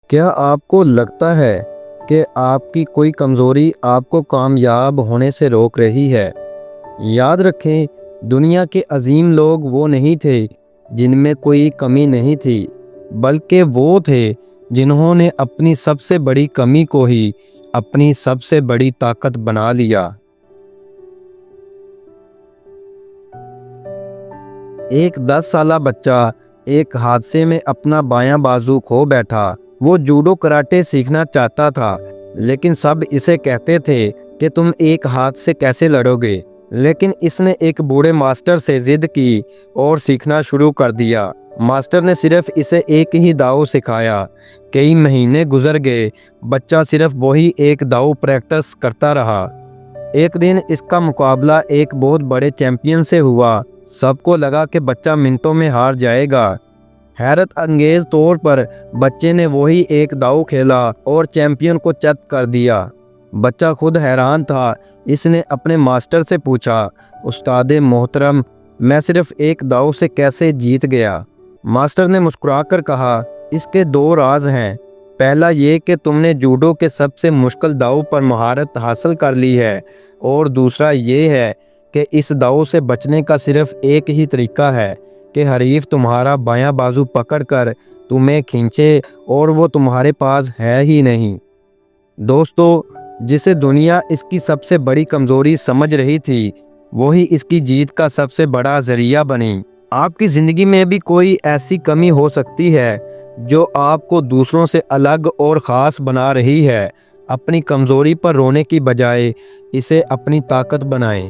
کیا آپ کو لگتا ہے کہ آپ کی کوئی کمزوری آپ کو کامیاب ہونے سے روک رہی ہے؟ یاد رکھیں، دنیا کے عظیم لوگ وہ نہیں تھے جن میں کوئی کمی نہیں تھی، بلکہ وہ تھے جنہوں نے اپنی سب سے بڑی کمی کو ہی اپنی سب سے بڑی طاقت بنا لیا۔ ایک 10 سالہ بچہ ایک حادثے میں اپنا بایاں بازو کھو بیٹھا۔ وہ جوڈو کراٹے سیکھنا چاہتا تھا، لیکن سب اسے کہتے تھے کہ تم ایک ہاتھ سے کیسے لڑو گے؟ لیکن اس نے ایک بوڑھے ماسٹر سے ضد کی اور سیکھنا شروع کر دیا۔ ماسٹر نے صرف اسے ایک ہی داؤ سکھایا۔ کئی مہینے گزر گئے، بچہ صرف وہی ایک داؤ پریکٹس کرتا رہا۔ ایک دن اس کا مقابلہ ایک بہت بڑے چیمپئن سے ہوا۔ سب کو لگا کہ بچہ منٹوں میں ہار جائے گا۔ حیرت انگیز طور پر بچے نے وہی ایک داؤ کھیلا اور چیمپئن کو چت کر دیا۔ بچہ خود حیران تھا۔ اس نے اپنے ماسٹر سے پوچھا، استاد محترم، میں صرف ایک داؤ سے کیسے جیت گیا؟ ماسٹر نے مسکرا کر کہا، اس کے 2 راز ہیں۔ پہلا یہ کہ تم نے جوڈو کے سب سے مشکل داؤ پر مہارت حاصل کر لی ہے، اور دوسرا یہ ہے کہ اس داؤ سے بچنے کا صرف ایک ہی طریقہ ہے کہ حریف تمہارا بایاں بازو پکڑ کر تمہیں کھینچے، اور وہ تمہارے پاس ہے ہی نہیں۔ دوستو، جسے دنیا اس کی سب سے بڑی کمزوری سمجھ رہی تھی، وہی اس کی جیت کا سب سے بڑا ذریعہ بنی۔ آپ کی زندگی میں بھی کوئی ایسی کمی ہو سکتی ہے جو آپ کو دوسروں سے الگ اور خاص بنا رہی ہے۔ اپنی کمزوری پر رونے کی بجائے اسے اپنی طاقت بنائیں۔